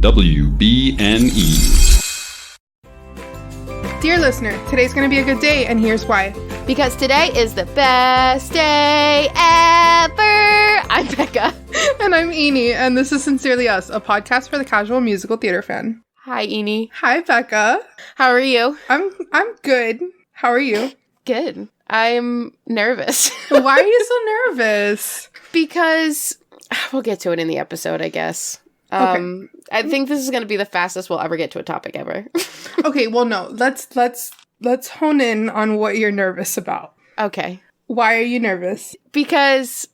WBNE. Dear listener, today's going to be a good day, and here's why. Because today is the best day ever. I'm Becca. And I'm Eni, and this is Sincerely Us, a podcast for the casual musical theater fan. Hi, Eni. Hi, Becca. How are you? I'm good. How are you? Good. I'm nervous. Why are you so nervous? Because we'll get to it in the episode, I guess. Okay. I think this is going to be the fastest we'll ever get to a topic ever. Okay, well, no. Let's hone in on what you're nervous about. Okay. Why are you nervous? Because,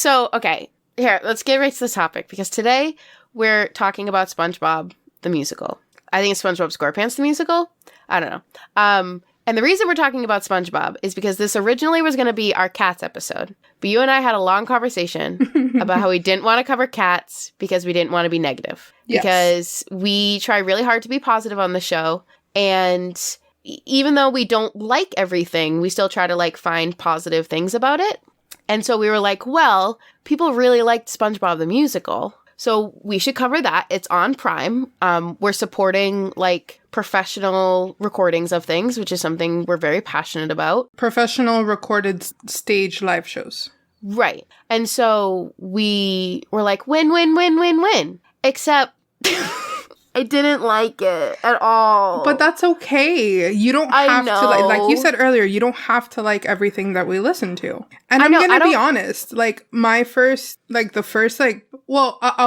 okay. Here, let's get right to the topic. Because today we're talking about Spongebob the Musical. I think it's SpongeBob SquarePants the Musical. I don't know. And the reason we're talking about SpongeBob is because this originally was going to be our cats episode. But you and I had a long conversation about how we didn't want to cover cats because we didn't want to be negative. Yes. Because we try really hard to be positive on the show. And even though we don't like everything, we still try to find positive things about it. And so we were like, well, people really liked SpongeBob the Musical, so we should cover that. It's on Prime. We're supporting professional recordings of things, which is something we're very passionate about. Professional recorded stage live shows. Right. And so we were like, win, win, win, win, win. Except I didn't like it at all. But that's okay. You don't have to like you said earlier, you don't have to like everything that we listen to. And I'm going to be honest, I'll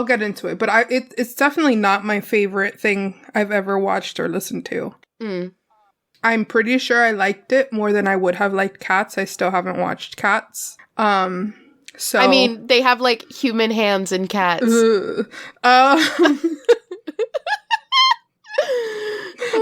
get into it, but it's definitely not my favorite thing I've ever watched or listened to. I'm pretty sure I liked it more than I would have liked Cats. I still haven't watched Cats. So I mean, they have human hands in cats.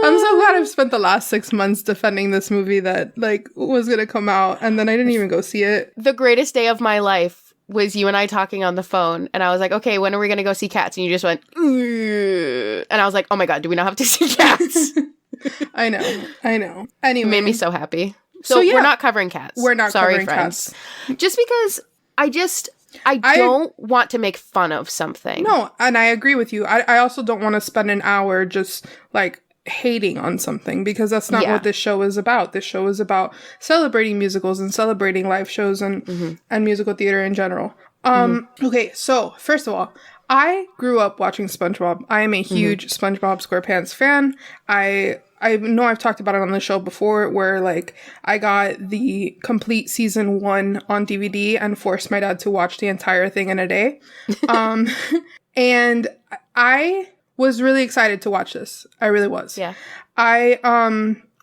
I'm so glad I've spent the last 6 months defending this movie that was gonna come out, and then I didn't even go see it. The greatest day of my life was you and I talking on the phone, and I was like, okay, when are we gonna go see Cats? And you just went, and I was like, oh my god, do we not have to see Cats? I know. Anyway. It made me so happy. So yeah, we're not covering Cats. We're not covering friends. Cats. Just because I don't want to make fun of something. No, and I agree with you. I also don't want to spend an hour just hating on something, because that's not what this show is about. This show is about celebrating musicals and celebrating live shows and musical theater in general. Okay, so first of all, I grew up watching SpongeBob. I am a huge SpongeBob SquarePants fan. I know I've talked about it on the show before, where I got the complete season 1 on DVD and forced my dad to watch the entire thing in a day. And I was really excited to watch this. I really was. Yeah.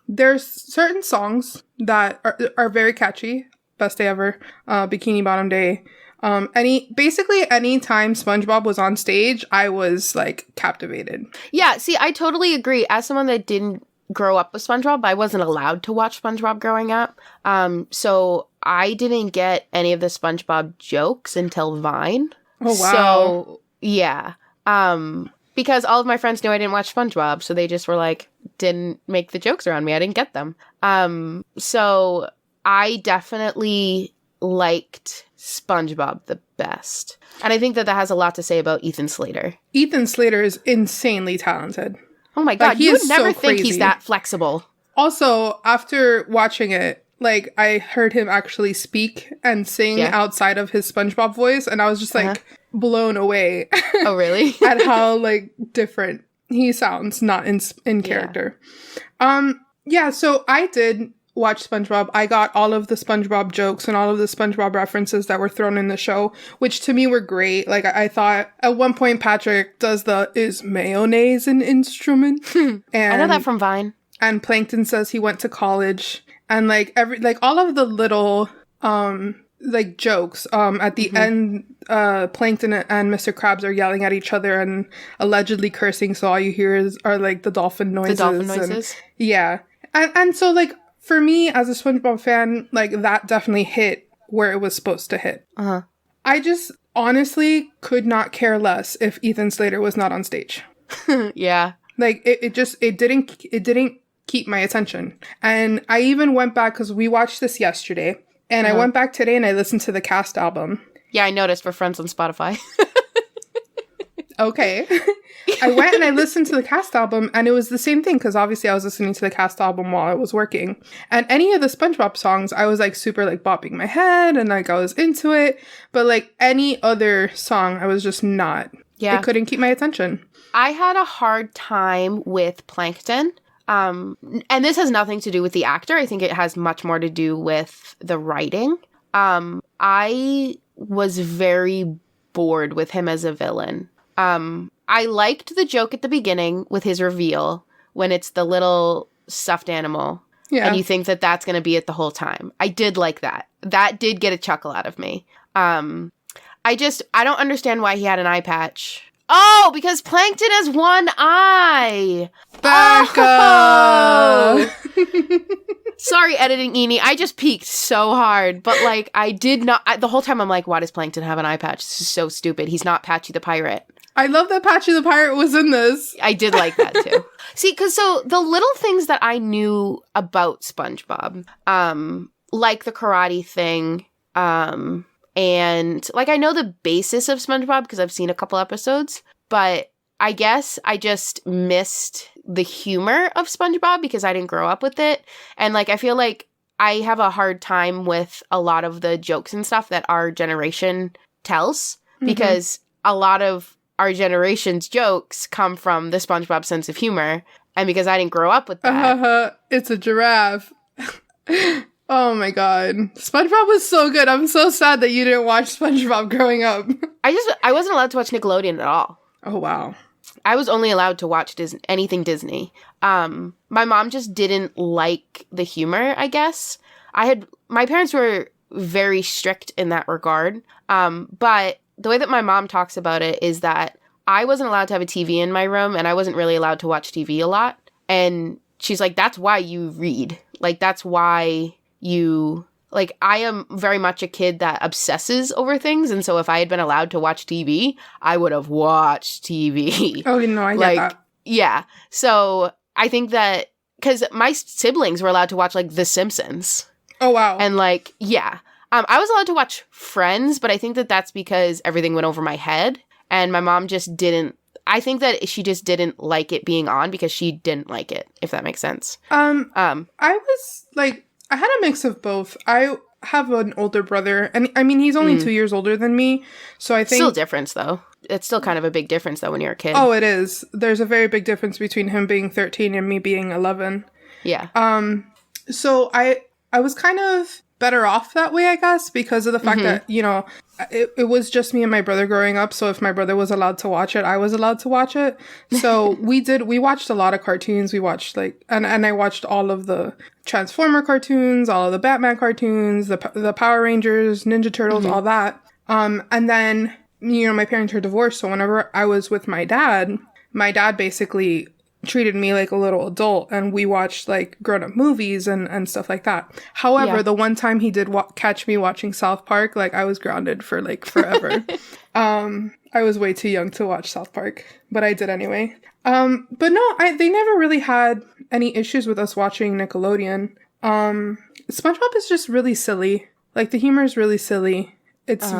There's certain songs that are very catchy. Best Day Ever, Bikini Bottom Day. Any time SpongeBob was on stage, I was captivated. Yeah, see, I totally agree. As someone that didn't grow up with SpongeBob, I wasn't allowed to watch SpongeBob growing up. So I didn't get any of the SpongeBob jokes until Vine. Oh, wow. So, yeah. Because all of my friends knew I didn't watch SpongeBob, so they just were didn't make the jokes around me. I didn't get them. So I definitely liked SpongeBob the best. And I think that has a lot to say about Ethan Slater. Ethan Slater is insanely talented. Oh my god, you would never think he's that flexible. Also, after watching it, I heard him actually speak and sing outside of his SpongeBob voice, and I was just blown away. Oh, really? At how different he sounds, not in character. Yeah, so I did watch SpongeBob. I got all of the SpongeBob jokes and all of the SpongeBob references that were thrown in the show, which to me were great. I thought at one point Patrick does is mayonnaise an instrument? And I know that from Vine. And Plankton says he went to college, and all of the little jokes at the end, Plankton and Mr. Krabs are yelling at each other and allegedly cursing, so all you hear are the dolphin noises. The dolphin noises? Yeah. And so for me as a SpongeBob fan, that definitely hit where it was supposed to hit. I just honestly could not care less if Ethan Slater was not on stage. Yeah. It didn't keep my attention. And I even went back, because we watched this yesterday, and I went back today and I listened to the cast album. Yeah, I noticed we're friends on Spotify. Okay. I went and I listened to the cast album, and it was the same thing, because obviously I was listening to the cast album while I was working. And any of the SpongeBob songs, I was like super like bopping my head and like I was into it. But like any other song, I was just not. Yeah. It couldn't keep my attention. I had a hard time with Plankton. And this has nothing to do with the actor. I think it has much more to do with the writing. I was very bored with him as a villain. I liked the joke at the beginning with his reveal when it's the little stuffed animal. Yeah. And you think that that's going to be it the whole time. I did like that. That did get a chuckle out of me. I don't understand why he had an eye patch. Oh, because Plankton has one eye. Becca! Sorry, editing Eni. I just peeked so hard. But, like, I did not... the whole time I'm like, why does Plankton have an eye patch? This is so stupid. He's not Patchy the Pirate. I love that Patchy the Pirate was in this. I did like that, too. See, because so the little things that I knew about SpongeBob, like the karate thing, and, like, I know the basis of SpongeBob because I've seen a couple episodes, but I guess I just missed the humor of SpongeBob because I didn't grow up with it. And, like, I feel like I have a hard time with a lot of the jokes and stuff that our generation tells because a lot of our generation's jokes come from the SpongeBob sense of humor. And because I didn't grow up with that. It's a giraffe. Oh my god. SpongeBob was so good. I'm so sad that you didn't watch SpongeBob growing up. I wasn't allowed to watch Nickelodeon at all. Oh wow. I was only allowed to watch anything Disney. My mom just didn't like the humor, I guess. My parents were very strict in that regard. But the way that my mom talks about it is that I wasn't allowed to have a TV in my room and I wasn't really allowed to watch TV a lot. And she's like, that's why you read. Like, that's why you... Like, I am very much a kid that obsesses over things. And so if I had been allowed to watch TV, I would have watched TV. Oh, no, I get that. Yeah. So I think that... Because my siblings were allowed to watch, like, The Simpsons. Oh, wow. And, like, yeah. I was allowed to watch Friends, but I think that that's because everything went over my head. And my mom just didn't... I think that she just didn't like it being on because she didn't like it, if that makes sense. I was, like... I had a mix of both. I have an older brother, and I mean, he's only 2 years older than me, so I think... Still a difference, though. It's still kind of a big difference, though, when you're a kid. Oh, it is. There's a very big difference between him being 13 and me being 11. Yeah. So I was kind of better off that way, I guess, because of the fact that, you know, it was just me and my brother growing up, so if my brother was allowed to watch it, I was allowed to watch it. So we watched a lot of cartoons. We watched, like, and I watched all of the Transformer cartoons, all of the Batman cartoons, the Power Rangers, Ninja Turtles, all that. And then, you know, my parents are divorced, so whenever I was with my dad basically treated me like a little adult, and we watched, like, grown-up movies and stuff like that. However, the one time he did catch me watching South Park, like, I was grounded for, like, forever. I was way too young to watch South Park, but I did anyway. But no, they never really had any issues with us watching Nickelodeon. SpongeBob is just really silly. Like, the humor is really silly. It's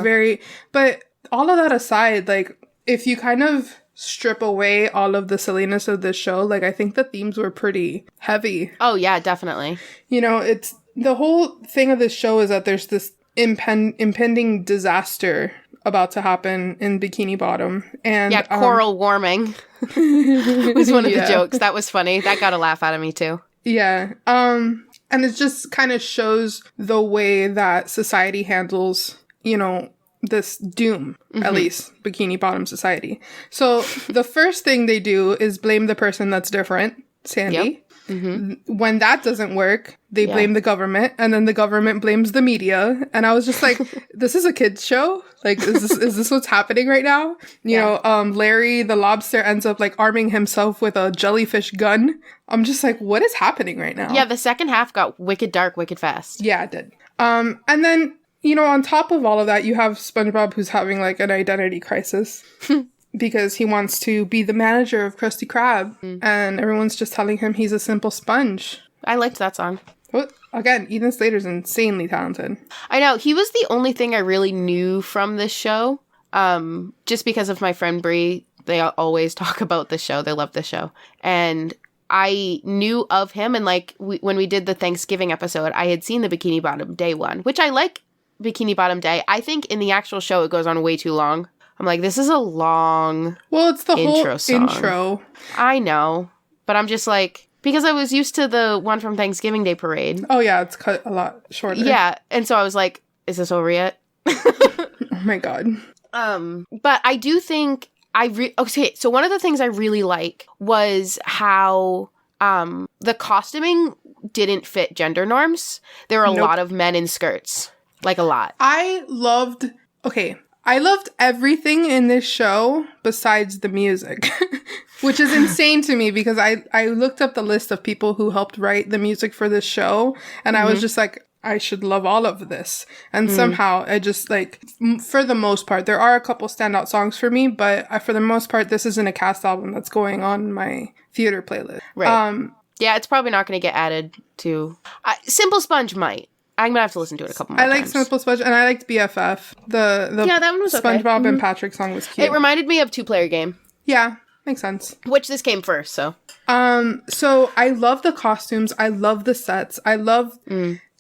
but all of that aside, like, if you kind of strip away all of the silliness of this show, like, I think the themes were pretty heavy. Oh, yeah, definitely. You know, it's the whole thing of this show is that there's this impending disaster about to happen in Bikini Bottom. And coral warming was one of the jokes. That was funny. That got a laugh out of me, too. Yeah. And it just kind of shows the way that society handles, you know, this doom, at least Bikini Bottom society. So the first thing they do is blame the person that's different, Sandy. Yep. When that doesn't work, they blame the government, and then the government blames the media. And I was just like, this is a kid's show? Like, is this what's happening right now? You know, Larry the lobster ends up, like, arming himself with a jellyfish gun. I'm just like, what is happening right now? Yeah, the second half got wicked dark, wicked fast. Yeah, it did. And then, you know, on top of all of that, you have SpongeBob who's having, like, an identity crisis because he wants to be the manager of Krusty Krab, and everyone's just telling him he's a simple sponge. I liked that song. Well, again, Ethan Slater's insanely talented. I know. He was the only thing I really knew from this show, just because of my friend Brie they always talk about the show. They love the show. And I knew of him, and like when we did the Thanksgiving episode, I had seen the Bikini Bottom Day one, which I like Bikini Bottom Day. I think in the actual show it goes on way too long. I'm like, this is a long it's the intro whole intro. I know, but I'm just like, because I was used to the one from Thanksgiving Day Parade. Oh yeah, it's cut a lot shorter. Yeah, and so I was like, is this over yet? Oh my god. But I do think okay, so one of the things I really like was how the costuming didn't fit gender norms. There were a lot of men in skirts. Like a lot. I loved everything in this show besides the music. Which is insane to me because I looked up the list of people who helped write the music for this show, and I was just like, I should love all of this. And somehow I just like, for the most part, there are a couple standout songs for me, but for the most part, this isn't a cast album that's going on my theater playlist. Right. Yeah, it's probably not going to get added to... Simple Sponge might. I'm going to have to listen to it a couple more times. I like Simple Sponge, and I liked BFF. The that one was SpongeBob okay. and Patrick song was cute. It reminded me of Two Player Game. Yeah. Makes sense. Which this came first, so. So I love the costumes. I love the sets. I love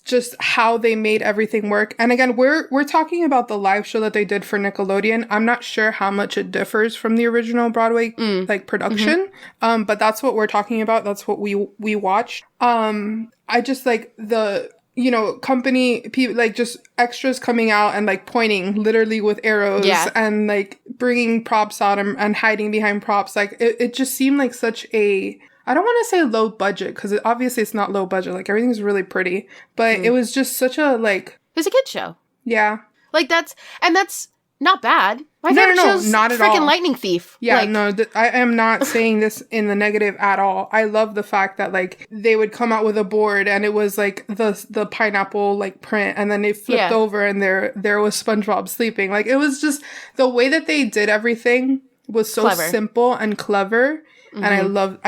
just how they made everything work. And again, we're talking about the live show that they did for Nickelodeon. I'm not sure how much it differs from the original Broadway like production. But that's what we're talking about. That's what we watched. I just like the company people, like just extras coming out and like pointing literally with arrows and like bringing props out and hiding behind props. Like it just seemed like such a, I don't want to say low budget because obviously it's not low budget. Like everything's really pretty, but it was just such a like. It was a kid show. Yeah. Like that's not bad. My favorite show's not at freaking all. Lightning Thief. Yeah, like, I am not saying this in the negative at all. I love the fact that like they would come out with a board and it was like the pineapple like print, and then they flipped over and there was SpongeBob sleeping. Like it was just the way that they did everything was so simple and clever, and I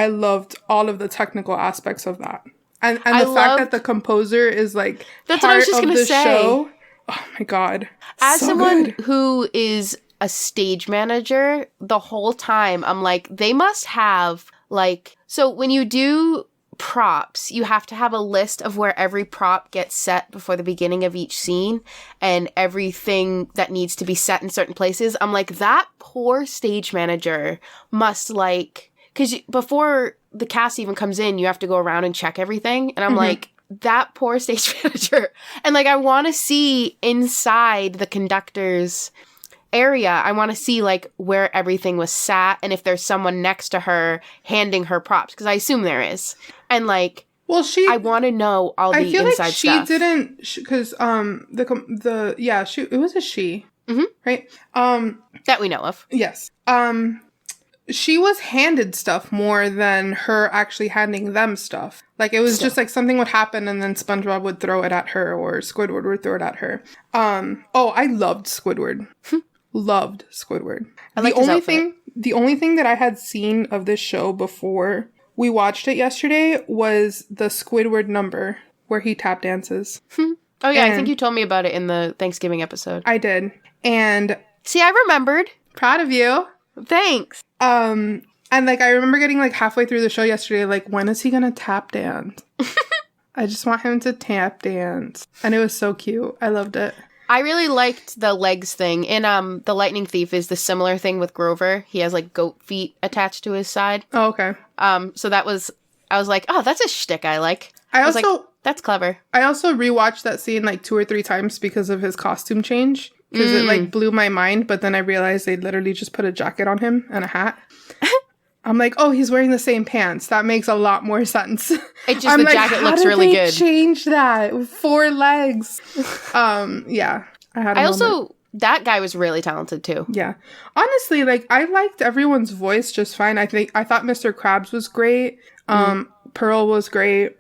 loved all of the technical aspects of that. And the fact that the composer is like that's part what I was just of gonna the say. show. Oh my god. As so someone good. who is a stage manager, the whole time I'm like, they must have like, so when you do props, you have to have a list of where every prop gets set before the beginning of each scene and everything that needs to be set in certain places. I'm like, that poor stage manager must like, because before the cast even comes in, you have to go around and check everything. And I'm like, that poor stage manager. And like, I want to see inside the conductor's area. I want to see like where everything was sat and if there's someone next to her handing her props, because I assume there is. And like, I want to know all the inside stuff. I feel like she didn't, because it was a she, right? That we know of. Yes. She was handed stuff more than her actually handing them stuff. Like, it was just like something would happen and then SpongeBob would throw it at her or Squidward would throw it at her. I loved Squidward. Loved Squidward. The only thing that I had seen of this show before we watched it yesterday was the Squidward number where he tap dances. Oh yeah, I think you told me about it in the Thanksgiving episode. I did. And see, I remembered. Proud of you. Thanks. And like I remember getting like halfway through the show yesterday, like, when is he gonna tap dance? I just want him to tap dance. And it was so cute. I loved it. I really liked the legs thing. In The Lightning Thief is the similar thing with Grover. He has like goat feet attached to his side. Oh, okay. So I was like, oh, that's a shtick I like. I was like, that's clever. I also rewatched that scene like 2 or 3 times because of his costume change. Because it like blew my mind, but then I realized they literally just put a jacket on him and a hat. I'm like, oh, he's wearing the same pants. That makes a lot more sense. It just, the jacket looks really good. Change that with 4 legs. Yeah. That guy was really talented too. Yeah. Honestly, like, I liked everyone's voice just fine. I thought Mr. Krabs was great. Pearl was great.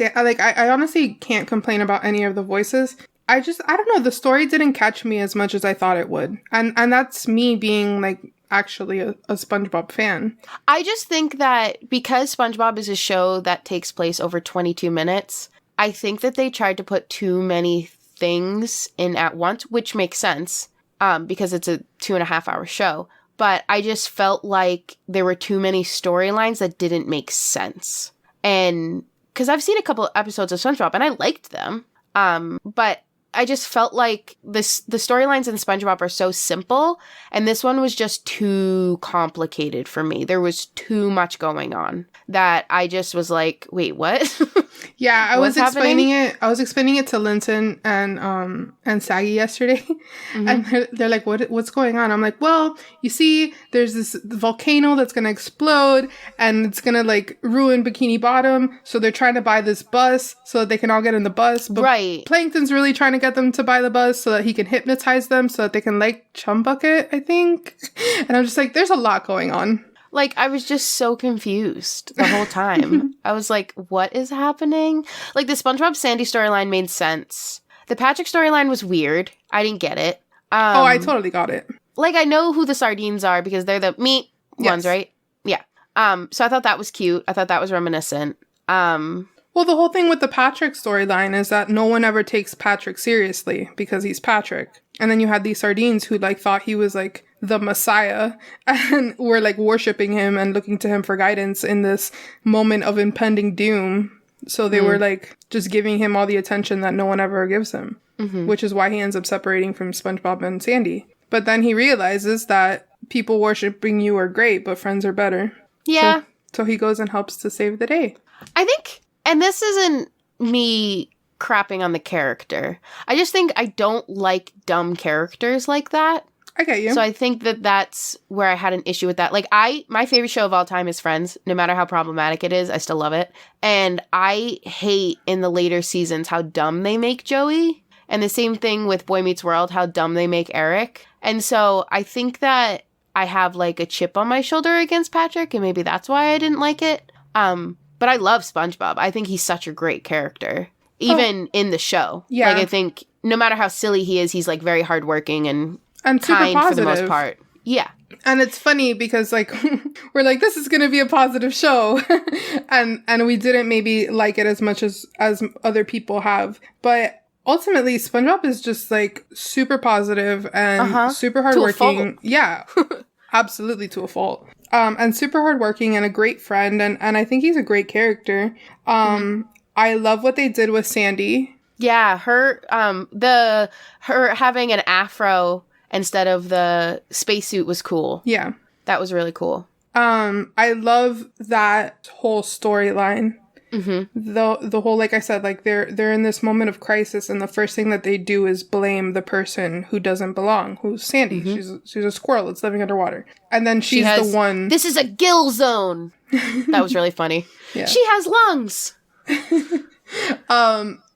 I honestly can't complain about any of the voices. I don't know, the story didn't catch me as much as I thought it would. And that's me being, like, actually a SpongeBob fan. I just think that because SpongeBob is a show that takes place over 22 minutes, I think that they tried to put too many things in at once, which makes sense, because it's a 2.5-hour show. but I just felt like there were too many storylines that didn't make sense. And because I've seen a couple episodes of SpongeBob and I liked them, but I just felt like the storylines in SpongeBob are so simple, and this one was just too complicated for me. There was too much going on that I just was like, wait, what? Yeah, I was explaining it to Linton and Saggy yesterday, and they're like, what's going on? I'm like, well, you see, there's this volcano that's gonna explode, and it's gonna like ruin Bikini Bottom, so they're trying to buy this bus so that they can all get in the bus. But right. Plankton's really trying to get them to buy the bus so that he can hypnotize them so that they can like Chum Bucket, I think. And I'm just like, there's a lot going on. Like, I was just so confused the whole time. I was like, what is happening? Like, the SpongeBob Sandy storyline made sense. The Patrick storyline was weird. I didn't get it. I totally got it. Like, I know who the sardines are because they're the meat ones, right? Yeah. So I thought that was cute. I thought that was reminiscent. Well, the whole thing with the Patrick storyline is that no one ever takes Patrick seriously because he's Patrick. And then you had these sardines who like thought he was like the Messiah and were like worshiping him and looking to him for guidance in this moment of impending doom. So they were like just giving him all the attention that no one ever gives him, which is why he ends up separating from SpongeBob and Sandy. But then he realizes that people worshiping you are great, but friends are better. Yeah. So he goes and helps to save the day. I think, and this isn't me crapping on the character. I just think I don't like dumb characters like that. I get you. So I think that's where I had an issue with that. Like, my favorite show of all time is Friends. No matter how problematic it is, I still love it. And I hate in the later seasons how dumb they make Joey. And the same thing with Boy Meets World, how dumb they make Eric. And so I think that I have like a chip on my shoulder against Patrick, and maybe that's why I didn't like it. But I love SpongeBob. I think he's such a great character, even in the show. Yeah. Like, I think no matter how silly he is, he's like very hardworking and super kind positive for the most part. Yeah. And it's funny because like we're like, this is going to be a positive show. and we didn't maybe like it as much as other people have. But ultimately, SpongeBob is just like super positive and super hardworking. Yeah, absolutely to a fault. And super hardworking and a great friend. And I think he's a great character. I love what they did with Sandy. Yeah, her having an afro instead of the spacesuit was cool. Yeah. That was really cool. I love that whole storyline. The whole, like I said, like they're in this moment of crisis, and the first thing that they do is blame the person who doesn't belong, who's Sandy. She's a squirrel that's living underwater, and then she's the one. This is a gill zone. That was really funny. Yeah. She has lungs.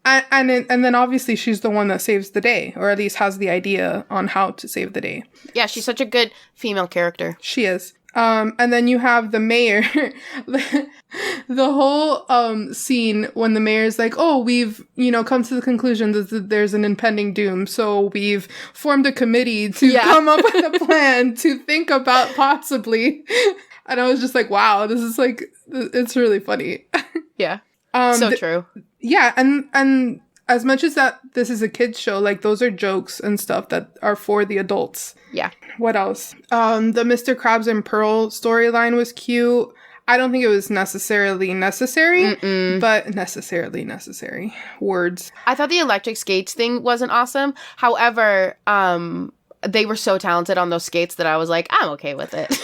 And then obviously she's the one that saves the day, or at least has the idea on how to save the day. Yeah, she's such a good female character. She is. And then you have the mayor. The whole scene when the mayor's like, oh, we've, come to the conclusion that there's an impending doom. So we've formed a committee to come up with a plan to think about possibly. And I was just like, wow, this is like, it's really funny. Yeah. So true. Yeah. And as much as that this is a kid's show, like those are jokes and stuff that are for the adults. Yeah. What else? The Mr. Krabs and Pearl storyline was cute. I don't think it was necessarily necessary, but necessarily necessary. Words. I thought the electric skates thing wasn't awesome. However, they were so talented on those skates that I was like, I'm okay with it.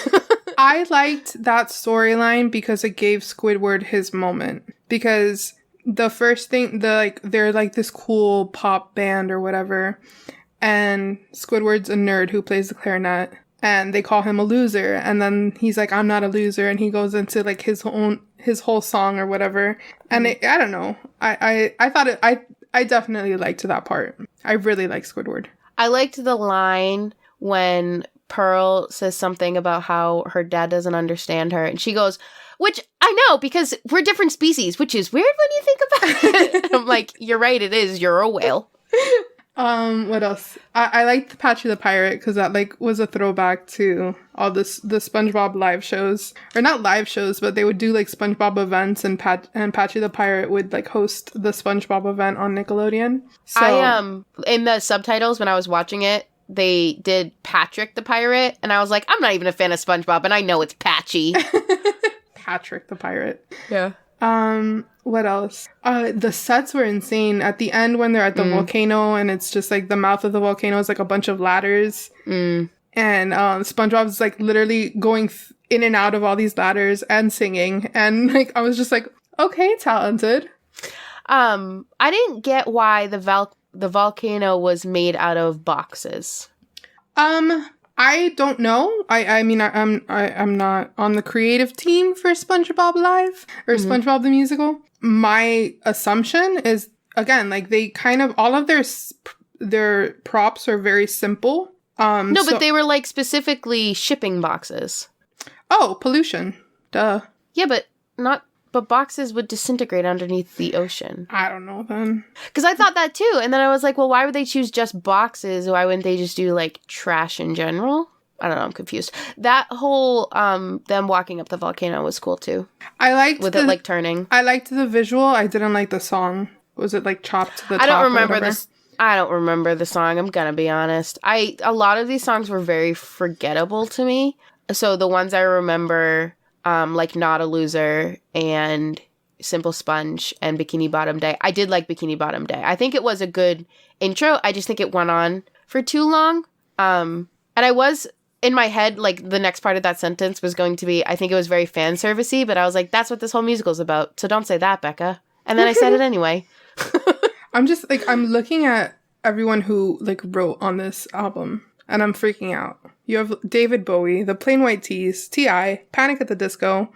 I liked that storyline because it gave Squidward his moment. Because the first thing, they're like this cool pop band or whatever, and Squidward's a nerd who plays the clarinet, and they call him a loser, and then he's like, I'm not a loser, and he goes into like his whole song or whatever, and I don't know, I thought I definitely liked that part. I really like Squidward. I liked the line when Pearl says something about how her dad doesn't understand her, and she goes, which I know, because we're different species, which is weird when you think about it. I'm like, you're right, it is. You're a whale. What else? I liked Patchy the Pirate because that like was a throwback to all the SpongeBob live shows, or not live shows, but they would do like SpongeBob events, and Patchy the Pirate would like host the SpongeBob event on Nickelodeon. So I in the subtitles when I was watching it, they did Patrick the Pirate, and I was like, I'm not even a fan of SpongeBob, and I know it's Patchy. Patrick the Pirate. Yeah. What else? The sets were insane. At the end when they're at the volcano and it's just like the mouth of the volcano is like a bunch of ladders. And SpongeBob's like literally going in and out of all these ladders and singing. And like I was just like, okay, talented. I didn't get why the volcano was made out of boxes. I don't know. I mean, I'm not on the creative team for SpongeBob Live or SpongeBob the Musical. My assumption is, again, like they kind of, all of their props are very simple. But they were like specifically shipping boxes. Oh, pollution. Duh. Yeah, but boxes would disintegrate underneath the ocean. I don't know then. Because I thought that too. And then I was like, well, why would they choose just boxes? Why wouldn't they just do like trash in general? I don't know. I'm confused. That whole them walking up the volcano was cool too. I liked it like turning. I liked the visual. I didn't like the song. Was it like chopped to the top? I don't remember the song. I'm gonna be honest. A lot of these songs were very forgettable to me. So the ones I remember, like Not a Loser and Simple Sponge and Bikini Bottom Day. I did like Bikini Bottom Day. I think it was a good intro. I just think it went on for too long. And I was in my head, like the next part of that sentence was going to be, I think it was very fan servicey, but I was like, that's what this whole musical's about. So don't say that, Becca. And then I said it anyway. I'm just like, I'm looking at everyone who like wrote on this album and I'm freaking out. You have David Bowie, The Plain White T's, T.I., Panic at the Disco,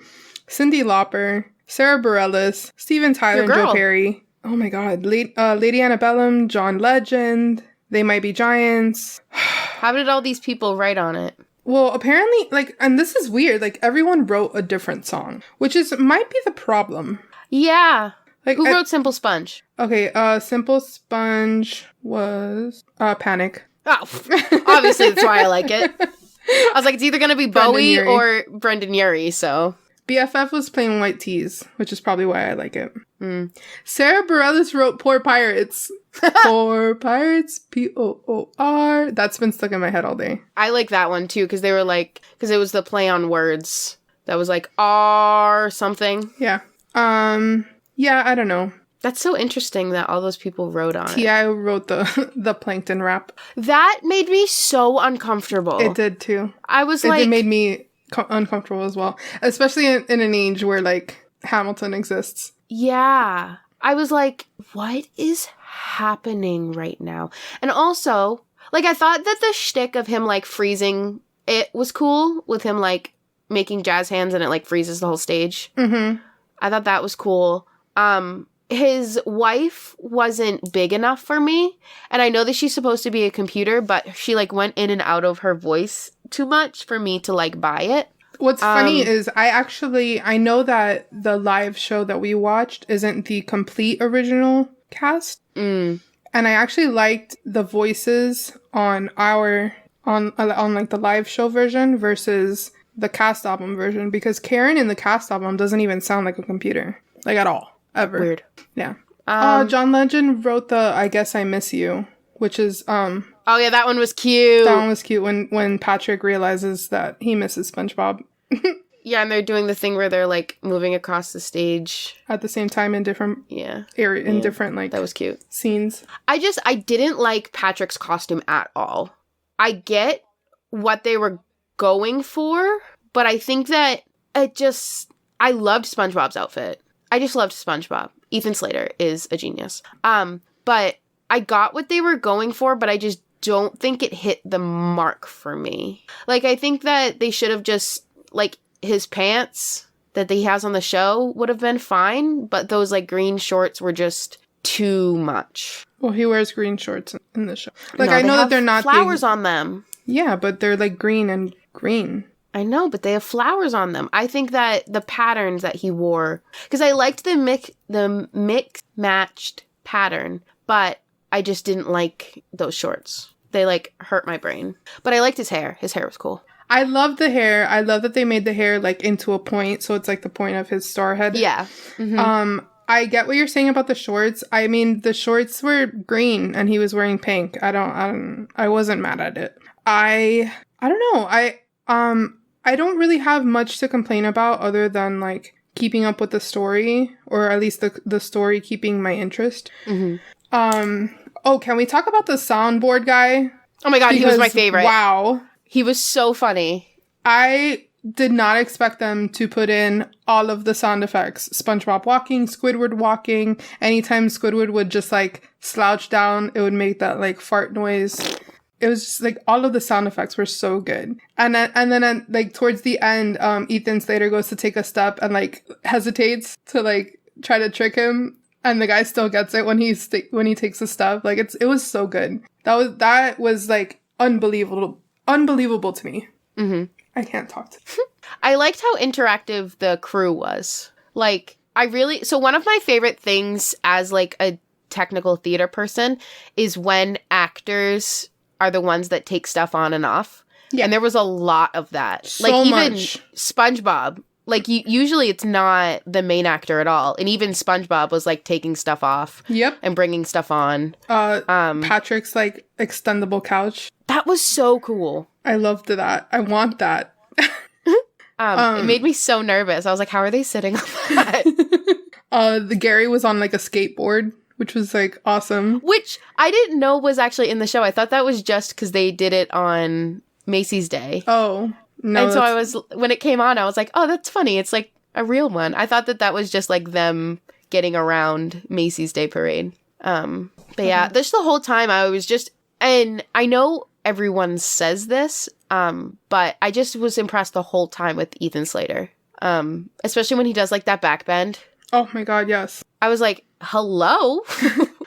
Cyndi Lauper, Sarah Bareilles, Steven Tyler, and Joe Perry. Oh my god. Lady Antebellum, John Legend, They Might Be Giants. How did all these people write on it? Well, apparently, like, and this is weird, like, everyone wrote a different song, which might be the problem. Yeah. Like, who wrote Simple Sponge? Okay, Simple Sponge was, Panic. Oh, obviously that's why I like it. I was like, it's either going to be Bowie or Brendan Urie, so. BFF was Plain White T's, which is probably why I like it. Sarah Bareilles wrote Poor Pirates. Poor Pirates, P-O-O-R. That's been stuck in my head all day. I like that one, too, because they were like, because it was the play on words that was like, R something. Yeah. Yeah, I don't know. That's so interesting that all those people wrote on it. T.I. wrote the Plankton rap. That made me so uncomfortable. It did, too. I was like... It made me uncomfortable as well. Especially in an age where, like, Hamilton exists. Yeah. I was like, what is happening right now? And also, like, I thought that the shtick of him, like, freezing it was cool. With him, like, making jazz hands and it, like, freezes the whole stage. Mm-hmm. I thought that was cool. His wife wasn't big enough for me. And I know that she's supposed to be a computer, but she, like, went in and out of her voice too much for me to, like, buy it. What's funny is I know that the live show that we watched isn't the complete original cast. And I actually liked the voices on like the live show version versus the cast album version, because Karen in the cast album doesn't even sound like a computer, like at all. Ever. Weird. Yeah. John Legend wrote the I Guess I Miss You, which is oh yeah, that one was cute. That one was cute when Patrick realizes that he misses SpongeBob. Yeah, and they're doing the thing where they're like moving across the stage at the same time in different different like that was cute scenes. I didn't like Patrick's costume at all. I get what they were going for, but I think that I loved SpongeBob's outfit. I just loved SpongeBob. Ethan Slater is a genius. But I got what they were going for, but I just don't think it hit the mark for me. Like, I think that they should have just, like, his pants that he has on the show would have been fine, but those, like, green shorts were just too much. Well, he wears green shorts in the show. Like, no, I know that they're not flowers on them. Yeah, but they're, like, green and green. I know, but they have flowers on them. I think that the patterns that he wore, because I liked the mix matched pattern, but I just didn't like those shorts. They like hurt my brain. But I liked his hair. His hair was cool. I love the hair. I love that they made the hair like into a point, so it's like the point of his star head. Yeah. Mm-hmm. I get what you're saying about the shorts. I mean, the shorts were green and he was wearing pink. I wasn't mad at it. I don't know. I don't really have much to complain about other than like keeping up with the story, or at least the story keeping my interest. Oh, can we talk about the soundboard guy? Oh my god, he was my favorite. Wow. He was so funny. I did not expect them to put in all of the sound effects. SpongeBob walking, Squidward walking. Anytime Squidward would just like slouch down, it would make that like fart noise. It was just like all of the sound effects were so good. And then like towards the end, Ethan Slater goes to take a step and like hesitates to like try to trick him. And the guy still gets it when he takes a step. Like it was so good. That was like unbelievable to me. Mm-hmm. I can't talk to you. I liked how interactive the crew was. Like, so one of my favorite things as like a technical theater person is when actors are the ones that take stuff on and off. Yeah. And there was a lot of that. So like even much. SpongeBob. Like usually it's not the main actor at all. And even SpongeBob was like taking stuff off. Yep. And bringing stuff on. Patrick's like extendable couch. That was so cool. I loved that. I want that. It made me so nervous. I was like, how are they sitting on that? The Gary was on like a skateboard, which was like awesome. Which I didn't know was actually in the show. I thought that was just because they did it on Macy's Day. Oh, no. And so when it came on, I was like, oh, that's funny. It's like a real one. I thought that was just like them getting around Macy's Day Parade. But yeah, this the whole time I was just, and I know everyone says this, but I just was impressed the whole time with Ethan Slater. Especially when he does like that back bend. Oh my god, yes. I was like, hello?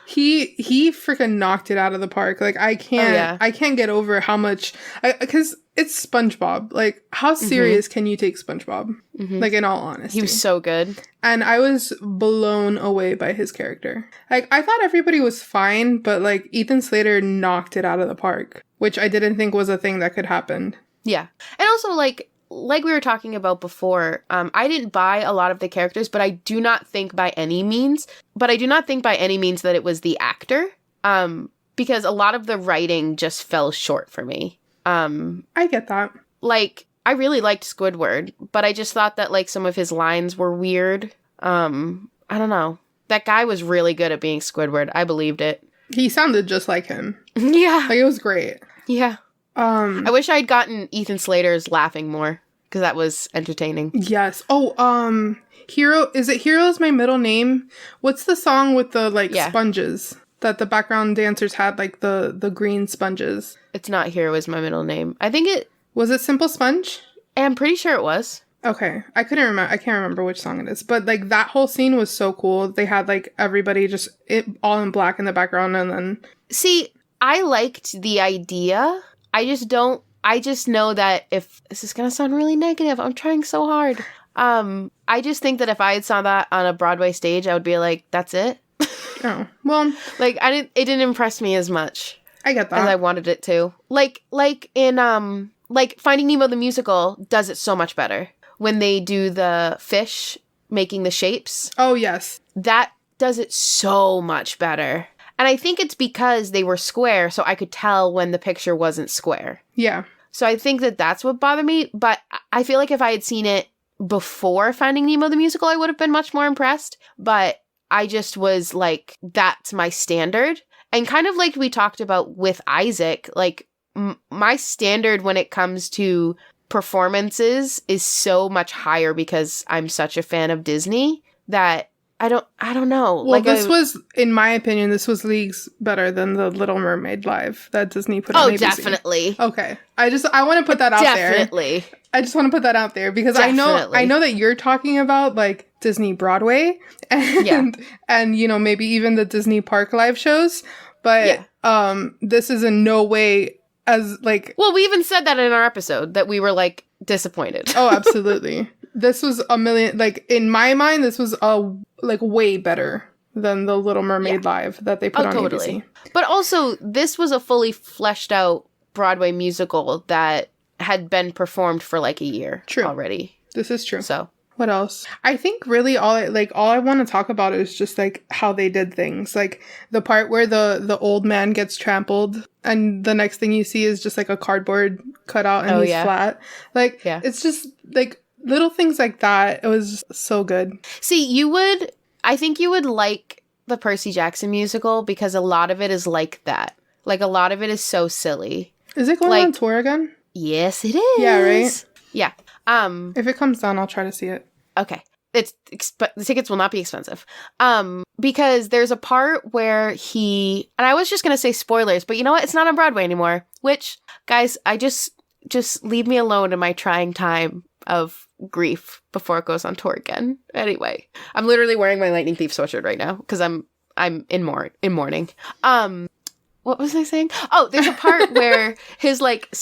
He freaking knocked it out of the park. Like I can't get over how much, because it's SpongeBob. Like how serious can you take SpongeBob? Mm-hmm. Like in all honesty. He was so good. And I was blown away by his character. Like I thought everybody was fine, but like Ethan Slater knocked it out of the park, which I didn't think was a thing that could happen. Yeah. And also like we were talking about before, I didn't buy a lot of the characters, but I do not think by any means that it was the actor, because a lot of the writing just fell short for me. I get that. Like, I really liked Squidward, but I just thought that, like, some of his lines were weird. I don't know. That guy was really good at being Squidward. I believed it. He sounded just like him. Yeah. Like, it was great. Yeah. I wish I'd gotten Ethan Slater's laughing more, because that was entertaining. Yes. Oh, is it Hero is My Middle Name? What's the song with the, like, sponges? That the background dancers had, like, the green sponges. It's not Hero Is My Middle Name. I think it... Was it Simple Sponge? I'm pretty sure it was. Okay. I can't remember which song it is. But, like, that whole scene was so cool. They had, like, everybody just all in black in the background, and then... See, I liked the idea. I just know that if... This is gonna sound really negative. I'm trying so hard. I just think that if I had saw that on a Broadway stage, I would be like, that's it? Oh, well... Like, it didn't impress me as much. I get that. As I wanted it to. Like in, like, Finding Nemo the Musical does it so much better. When they do the fish making the shapes. Oh, yes. That does it so much better. And I think it's because they were square, so I could tell when the picture wasn't square. Yeah. So I think that that's what bothered me. But I feel like if I had seen it before Finding Nemo the Musical, I would have been much more impressed. But I just was like, that's my standard. And kind of like we talked about with Isaac, like my standard when it comes to performances is so much higher because I'm such a fan of Disney that I don't know. Well, like was, in my opinion, this was leagues better than the Little Mermaid live that Disney put on ABC. Oh, definitely. Okay. I want to put that out there. Definitely. I just want to put that out there because I know that you're talking about like Disney Broadway and you know, maybe even the Disney Park live shows, but this is in no way as like... Well, we even said that in our episode that we were like disappointed. Oh, absolutely. This was a million, like in my mind, this was way better than the Little Mermaid live that they put on ABC. But also, this was a fully fleshed out Broadway musical that had been performed for like a year already. This is true. So, What else? I think really all I want to talk about is just like how they did things. Like the part where the old man gets trampled and the next thing you see is just like a cardboard cutout and he's flat. Like it's just like little things like that. It was so good. See, I think you would like the Percy Jackson musical because a lot of it is like that. Like a lot of it is so silly. Is it going on tour again? Yes, it is. Yeah, right? Yeah. If it comes down, I'll try to see it. Okay. The tickets will not be expensive. Because there's a part where and I was just going to say spoilers, but you know what? It's not on Broadway anymore, which, guys, I just leave me alone in my trying time of grief before it goes on tour again. Anyway, I'm literally wearing my Lightning Thief sweatshirt right now because I'm in mourning. What was I saying? Oh, there's a part where his like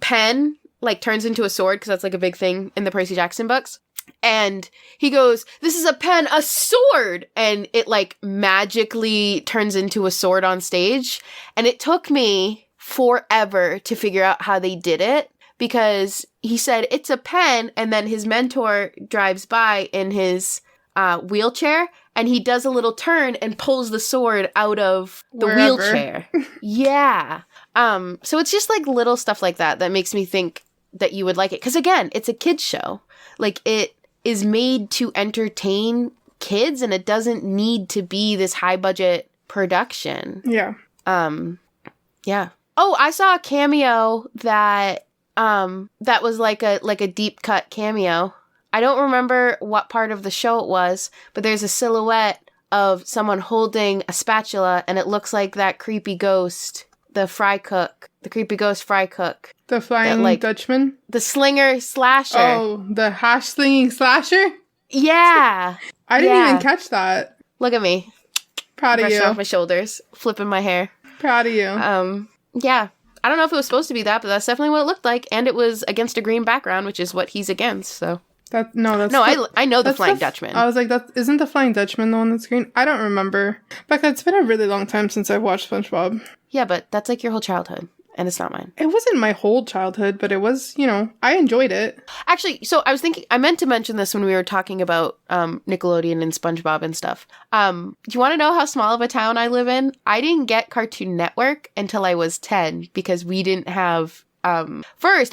pen like turns into a sword because that's like a big thing in the Percy Jackson books. And he goes, "This is a pen, a sword!" And it like magically turns into a sword on stage. And it took me forever to figure out how they did it because he said it's a pen, and then his mentor drives by in his wheelchair, and he does a little turn and pulls the sword out of the wheelchair. Yeah. So it's just like little stuff like that makes me think that you would like it. Because again, it's a kid's show. Like it is made to entertain kids, and it doesn't need to be this high budget production. Yeah. Yeah. Oh, I saw a cameo that was like a deep cut cameo. I don't remember what part of the show it was, but there's a silhouette of someone holding a spatula, and it looks like that creepy ghost, the creepy ghost fry cook. The Flying Dutchman? The slinger slasher. Oh, the hash slinging slasher? Yeah. I didn't even catch that. Look at me. Proud of you. Brushing off my shoulders, flipping my hair. Proud of you. Yeah. I don't know if it was supposed to be that, but that's definitely what it looked like, and it was against a green background, which is what he's against, so... I know the Flying Dutchman. I was like, isn't the Flying Dutchman the one that's green? I don't remember. Becca, it's been a really long time since I've watched SpongeBob. Yeah, but that's like your whole childhood, and it's not mine. It wasn't my whole childhood, but it was, I enjoyed it. Actually, so I was thinking, I meant to mention this when we were talking about Nickelodeon and SpongeBob and stuff. Do you want to know how small of a town I live in? I didn't get Cartoon Network until I was 10 because we didn't have... First,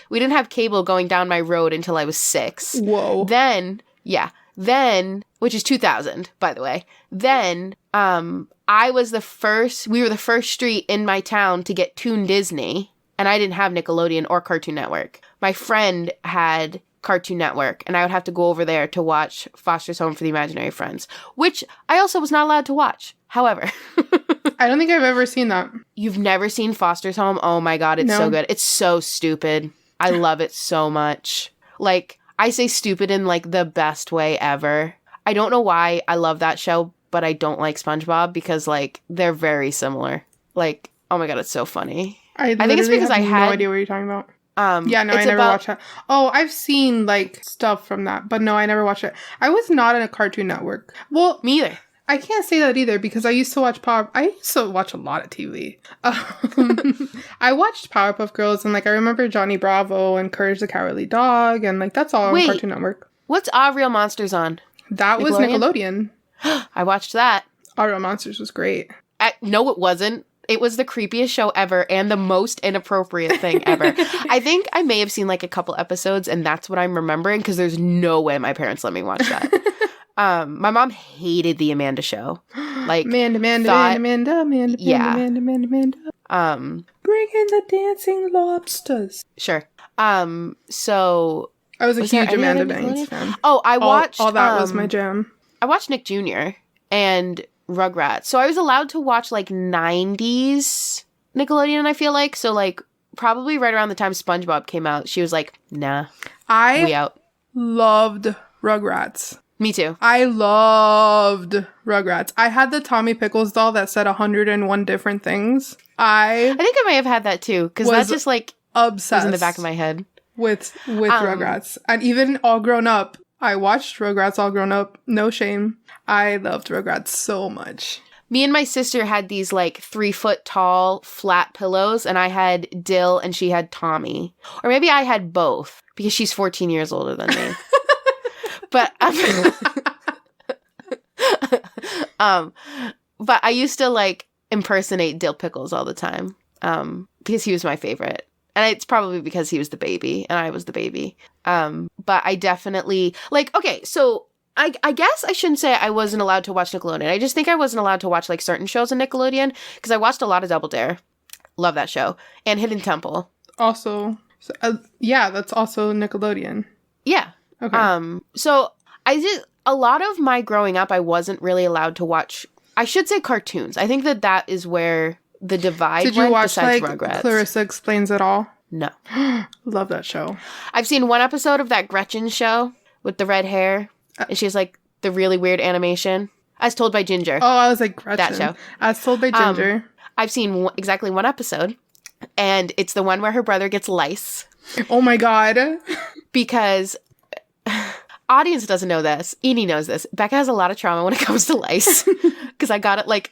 we didn't have cable going down my road until I was 6. Whoa. Then, which is 2000, by the way. Then, we were the first street in my town to get Toon Disney, and I didn't have Nickelodeon or Cartoon Network. My friend had Cartoon Network, and I would have to go over there to watch Foster's Home for the Imaginary Friends, which I also was not allowed to watch. However... I don't think I've ever seen that. You've never seen Foster's Home? Oh my god, it's so good. It's so stupid. I love it so much. Like, I say stupid in, like, the best way ever. I don't know why I love that show, but I don't like SpongeBob because, like, they're very similar. Like, oh my god, it's so funny. I think it's because I had no idea what you're talking about. I never watched that. Oh, I've seen, like, stuff from that, but no, I never watched it. I was not in a Cartoon Network. Well, me either. I can't say that either because I used to watch I used to watch a lot of TV. I watched Powerpuff Girls and, like, I remember Johnny Bravo and Courage the Cowardly Dog and, like, that's all on Cartoon Network. What's Our Real Monsters on? That was Nickelodeon. I watched that. Our Real Monsters was great. No, it wasn't. It was the creepiest show ever and the most inappropriate thing ever. I think I may have seen, like, a couple episodes and that's what I'm remembering because there's no way my parents let me watch that. My mom hated the Amanda Show. Like, Amanda. Bring in the dancing lobsters. Sure. So I was a huge Amanda Bynes fan. Oh, I watched all that was my jam. I watched Nick Jr. and Rugrats. So I was allowed to watch, like, 90s Nickelodeon, I feel like. So, like, probably right around the time SpongeBob came out, she was like, nah, we out. Loved Rugrats. Me too. I loved Rugrats. I had the Tommy Pickles doll that said 101 different things. I think I may have had that too, because that just, like, obsessed was in the back of my head. With Rugrats. And even All Grown Up. I watched Rugrats All Grown Up. No shame. I loved Rugrats so much. Me and my sister had these, like, 3-foot tall flat pillows, and I had Dill and she had Tommy. Or maybe I had both, because she's 14 years older than me. But but I used to like impersonate Dill Pickles all the time because he was my favorite. And it's probably because he was the baby and I was the baby. But I definitely like, okay, so I guess I shouldn't say I wasn't allowed to watch Nickelodeon. I just think I wasn't allowed to watch like certain shows on Nickelodeon because I watched a lot of Double Dare. Love that show. And Hidden Temple. Also, yeah, that's also Nickelodeon. Yeah. Okay. So I did a lot of my growing up. I wasn't really allowed to watch. I should say cartoons. I think that is where the divide Did you went. watch like Rugrats. Clarissa Explains It All? No. Love that show. I've seen one episode of that Gretchen show with the red hair, and she has like the really weird animation. As Told by Ginger. Oh, I was like Gretchen. That show. As Told by Ginger. I've seen exactly one episode, and it's the one where her brother gets lice. Oh my god. Because audience doesn't know this. Edie knows this. Becca has a lot of trauma when it comes to lice. Because I got it like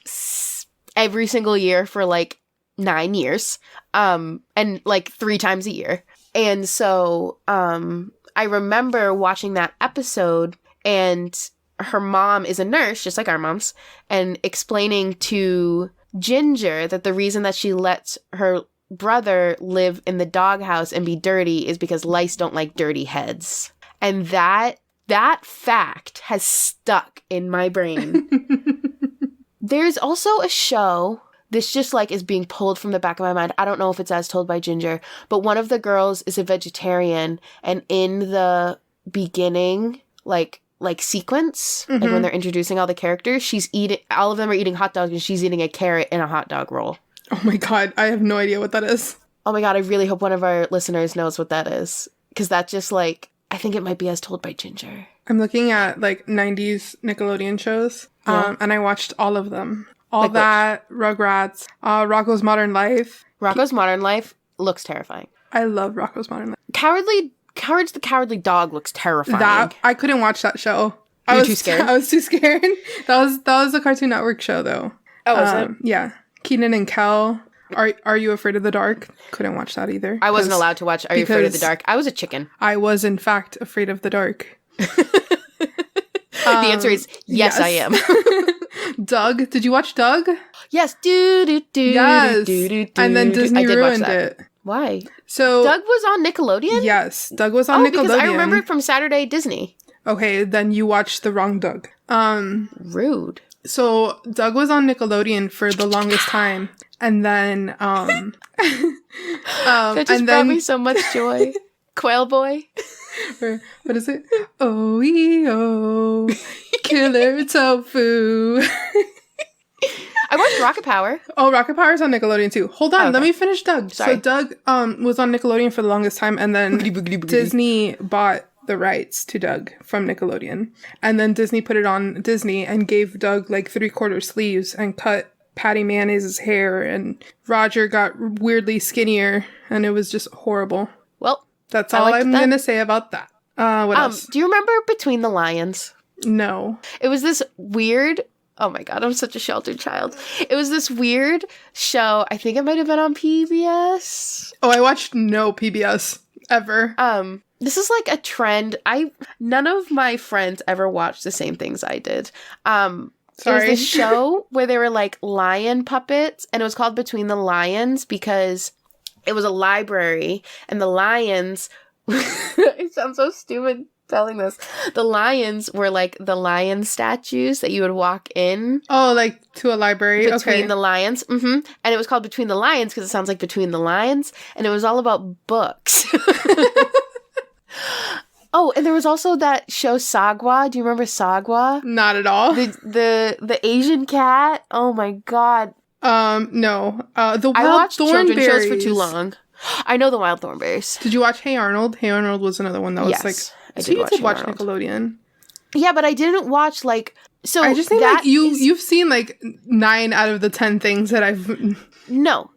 every single year for like 9 years. And like 3 times a year. And so I remember watching that episode, and her mom is a nurse, just like our moms, and explaining to Ginger that the reason that she lets her brother live in the doghouse and be dirty is because lice don't like dirty heads. And that fact has stuck in my brain. There's also a show, this just like is being pulled from the back of my mind. I don't know if it's As Told by Ginger, but one of the girls is a vegetarian, and in the beginning, like sequence, like when they're introducing all the characters, all of them are eating hot dogs, and she's eating a carrot in a hot dog roll. Oh my god, I have no idea what that is. Oh my god, I really hope one of our listeners knows what that is. Because that just like, I think it might be As Told by Ginger. I'm looking at like 90s Nickelodeon shows, and I watched all of them. All like that, which? Rugrats, Rocko's Modern Life. Rocko's Modern Life looks terrifying. I love Rocko's Modern Life. Courage the Cowardly Dog looks terrifying. That I couldn't watch that show. I was too scared. I was too scared. That was a Cartoon Network show though. Oh, was it? Yeah. Keenan and Kel. Are You Afraid of the Dark? Couldn't watch that either. I wasn't allowed to watch Are You Afraid of the Dark? I was a chicken. I was in fact afraid of the dark. The answer is yes, I am. Doug. Did you watch Doug? Yes. Yes. And then Disney ruined it. Why? So Doug was on Nickelodeon? Yes. Doug was on Nickelodeon. Because I remember it from Saturday Disney. Okay, then you watched the wrong Doug. Rude. So Doug was on Nickelodeon for the longest time. And then that just brought me so much joy. Quail Boy. Or, what is it? Oh, killer tofu. I watched Rocket Power. Oh, Rocket Power's on Nickelodeon too. Hold on, let me finish Doug. Sorry. So Doug was on Nickelodeon for the longest time, and then Disney bought the rights to Doug from Nickelodeon. And then Disney put it on Disney and gave Doug like 3/4 sleeves and cut Patty Mayonnaise's hair, and Roger got weirdly skinnier, and it was just horrible. Well, that's all I'm going to say about that. What else? Do you remember Between the Lions? No. It was this weird... Oh my god, I'm such a sheltered child. It was this weird show. I think it might have been on PBS. Oh, I watched no PBS ever. This is like a trend. None of my friends ever watched the same things I did. Sorry. It was this show where they were like lion puppets, and it was called Between the Lions because it was a library, and the lions... It sounds so stupid telling this. The lions were like the lion statues that you would walk in. Oh, like to a library? Between the Lions. And it was called Between the Lions because it sounds like Between the Lions, and it was all about books. Oh, and there was also that show Sagwa. Do you remember Sagwa? Not at all. The Asian cat. Oh my god. No. The Wild I watched children's Thornberries. shows for too long. I know the Wild Thornberries. Did you watch Hey Arnold? Hey Arnold was another one that was like... I so you did watch Arnold. Nickelodeon. Yeah, but I didn't watch like... So I just think like you've seen like 9 out of the 10 things that I've... No.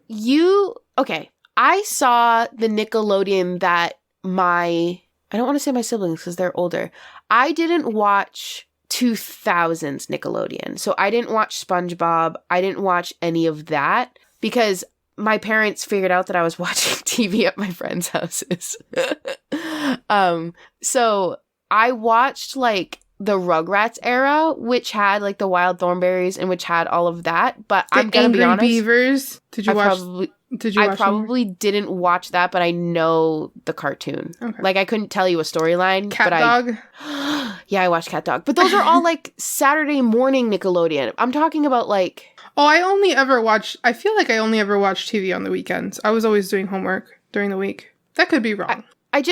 Okay. I saw the Nickelodeon that I don't want to say my siblings because they're older. I didn't watch 2000s Nickelodeon. So I didn't watch SpongeBob. I didn't watch any of that because my parents figured out that I was watching TV at my friends' houses. So I watched like the Rugrats era, which had like the Wild Thornberrys and which had all of that. But I'm gonna be honest, Beavers. Did you watch? I probably didn't watch that, but I know the cartoon. Okay. Like I couldn't tell you a storyline. Cat Dog. Yeah, I watched Cat Dog, but those are all like Saturday morning Nickelodeon. I'm talking about like. Oh, I feel like I only ever watched TV on the weekends. I was always doing homework during the week. That could be wrong. I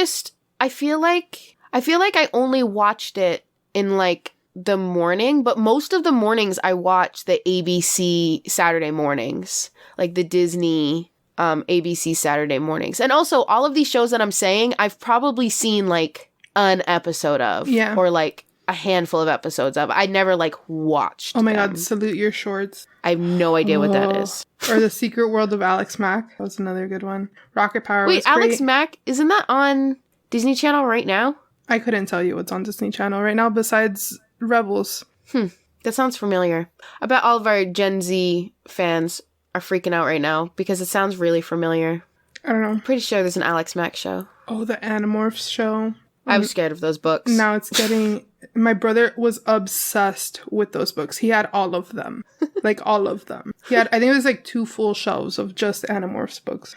feel like I only watched it in like the morning, but most of the mornings I watched the ABC Saturday mornings, like the Disney ABC Saturday mornings. And also all of these shows that I'm saying, I've probably seen like an episode of, or like a handful of episodes of. I never like watched. Oh my God, Salute Your Shorts. I have no idea what that is. Or The Secret World of Alex Mack. That was another good one. Rocket Power. Wait, Alex Mack, isn't that on Disney Channel right now? I couldn't tell you what's on Disney Channel right now besides Rebels. That sounds familiar. I bet all of our Gen Z fans are freaking out right now because it sounds really familiar. I don't know. I'm pretty sure there's an Alex Mack show. Oh, the Animorphs show. I was scared of those books. Now it's getting... My brother was obsessed with those books. He had all of them. Like, all of them. He had, I think it was like 2 full shelves of just Animorphs books.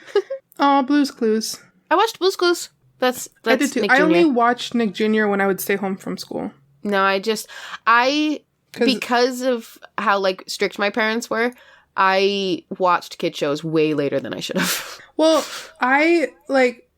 Oh, Blue's Clues. I watched Blue's Clues. That's I did too. Nick I Jr. only watched Nick Jr. when I would stay home from school. No, because of how, like, strict my parents were, I watched kid shows way later than I should have. Well,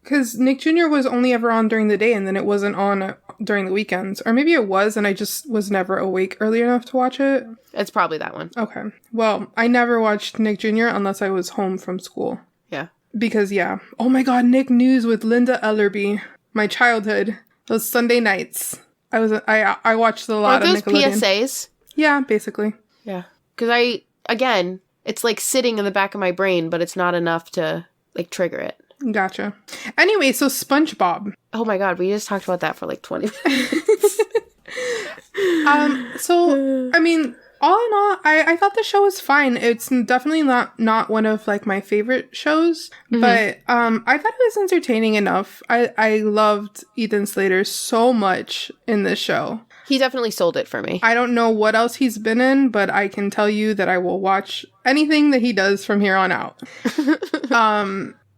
because Nick Jr. was only ever on during the day, and then it wasn't on during the weekends. Or maybe it was, and I just was never awake early enough to watch it. It's probably that one. Okay. Well, I never watched Nick Jr. unless I was home from school. Yeah. Because, oh my God, Nick News with Linda Ellerby. My childhood. Those Sunday nights. I watched a lot of Nickelodeon. Are those PSAs? Yeah, basically. Yeah. Because again, it's like sitting in the back of my brain, but it's not enough to, like, trigger it. Gotcha. Anyway, so SpongeBob. Oh my God, we just talked about that for like 20 minutes. So, I mean, all in all, I thought the show was fine. It's definitely not one of like my favorite shows, but I thought it was entertaining enough. I loved Ethan Slater so much in this show. He definitely sold it for me. I don't know what else he's been in, but I can tell you that I will watch anything that he does from here on out.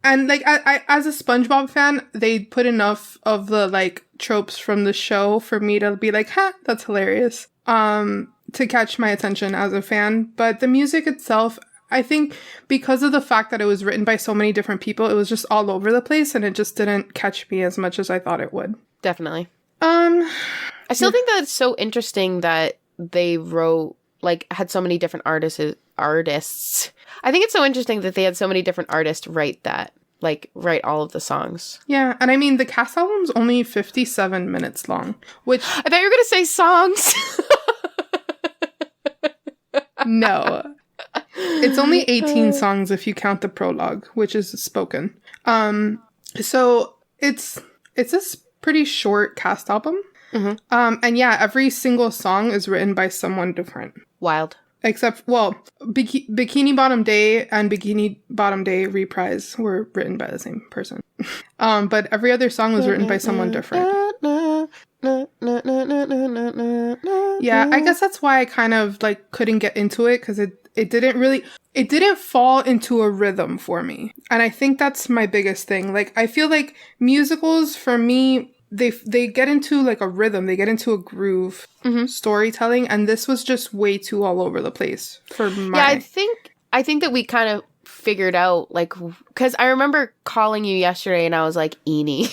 And, like, I as a SpongeBob fan, they put enough of the, like, tropes from the show for me to be like, that's hilarious, to catch my attention as a fan. But the music itself, I think because of the fact that it was written by so many different people, it was just all over the place, and it just didn't catch me as much as I thought it would. Definitely. I still think that it's so interesting that they wrote, like, had so many different artists. I think it's so interesting that they had so many different artists write all of the songs. Yeah, and I mean, the cast album's only 57 minutes long, which... I thought you were going to say songs. No. It's only 18 songs if you count the prologue, which is spoken. So it's a pretty short cast album. And yeah, every single song is written by someone different. Wild. Except, well, Bikini Bottom Day and Bikini Bottom Day Reprise were written by the same person. But every other song was written by someone different. Yeah, I guess that's why I kind of, like, couldn't get into it, because it didn't fall into a rhythm for me. And I think that's my biggest thing. Like, I feel like musicals, for me, they get into, like, a rhythm. They get into a groove storytelling, and this was just way too all over the place for my... Yeah, I think that we kind of figured out, like, because I remember calling you yesterday, and I was like, Eenie.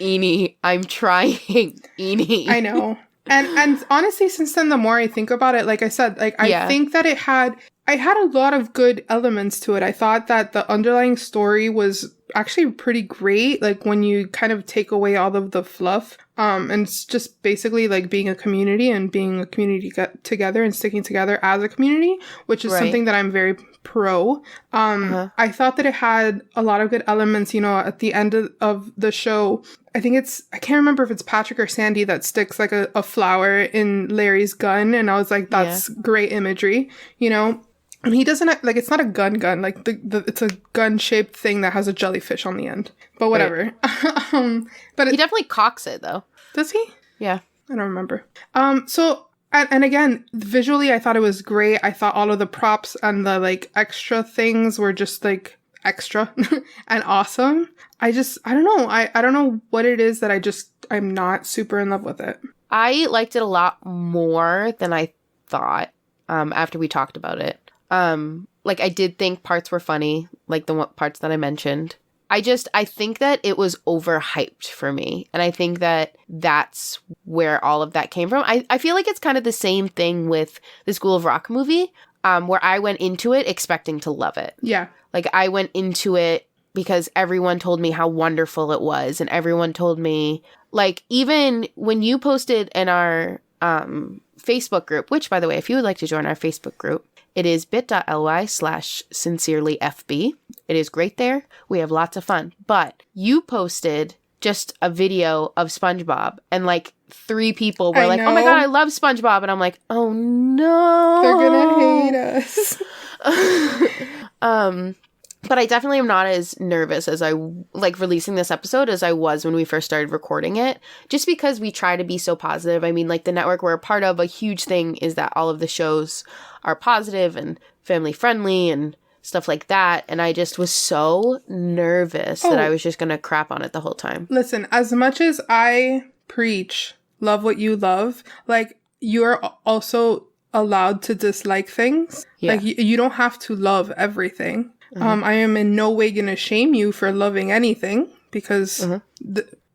Eenie, I'm trying. Eenie. I know. And honestly, since then, the more I think about it, like I said, like, I think that I had a lot of good elements to it. I thought that the underlying story was actually pretty great, like, when you kind of take away all of the fluff, and it's just basically like being a community and being a community together and sticking together as a community, which is something that I'm very pro. I thought that it had a lot of good elements. You know, at the end of the show, I can't remember if it's Patrick or Sandy that sticks like a flower in Larry's gun, and I was like, that's great imagery, you know. And he doesn't like, it's not a gun, like it's a gun-shaped thing that has a jellyfish on the end. But whatever. Right. But he definitely cocks it, though. Does he? Yeah. I don't remember. So, and again, visually, I thought it was great. I thought all of the props and the, like, extra things were just, like, extra and awesome. I don't know. I don't know what it is that I'm not super in love with it. I liked it a lot more than I thought after we talked about it. Like, I did think parts were funny, like the parts that I mentioned. I think that it was overhyped for me. And I think that that's where all of that came from. I feel like it's kind of the same thing with the School of Rock movie, where I went into it expecting to love it. Yeah. Like, I went into it because everyone told me how wonderful it was. And everyone told me, like, even when you posted in our Facebook group, which, by the way, if you would like to join our Facebook group, it is bit.ly/sincerelyfb. It is great there. We have lots of fun. But you posted just a video of SpongeBob, and like 3 people were like, "Oh my God, I love SpongeBob." And I'm like, "Oh no. They're gonna hate us." But I definitely am not as nervous as I like releasing this episode as I was when we first started recording it, just because we try to be so positive. I mean, like, the network we're a part of, a huge thing is that all of the shows are positive and family friendly and stuff like that. And I just was so nervous that I was just going to crap on it the whole time. Listen, as much as I preach love what you love, like, you're also allowed to dislike things. Yeah. Like, you don't have to love everything. Mm-hmm. I am in no way going to shame you for loving anything, because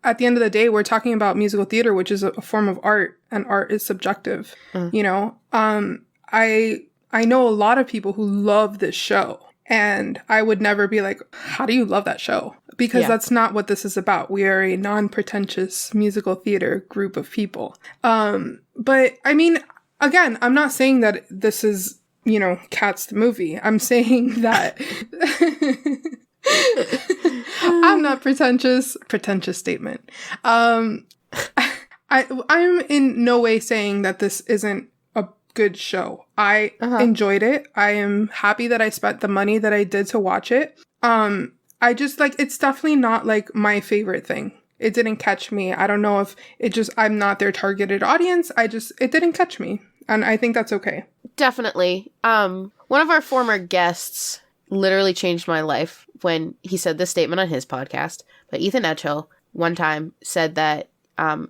at the end of the day, we're talking about musical theater, which is a form of art, and art is subjective. You know, I know a lot of people who love this show, and I would never be like, how do you love that show? Because that's not what this is about. We are a non-pretentious musical theater group of people. But I mean, again, I'm not saying that this is, you know, Cats the movie. I'm saying that I'm not pretentious. Pretentious statement. I'm in no way saying that this isn't a good show. I enjoyed it. I am happy that I spent the money that I did to watch it. I just, like, it's definitely not, like, my favorite thing. It didn't catch me. I don't know if I'm not their targeted audience. It didn't catch me. And I think that's okay. Definitely. One of our former guests literally changed my life when he said this statement on his podcast. But Ethan Edgehill one time said that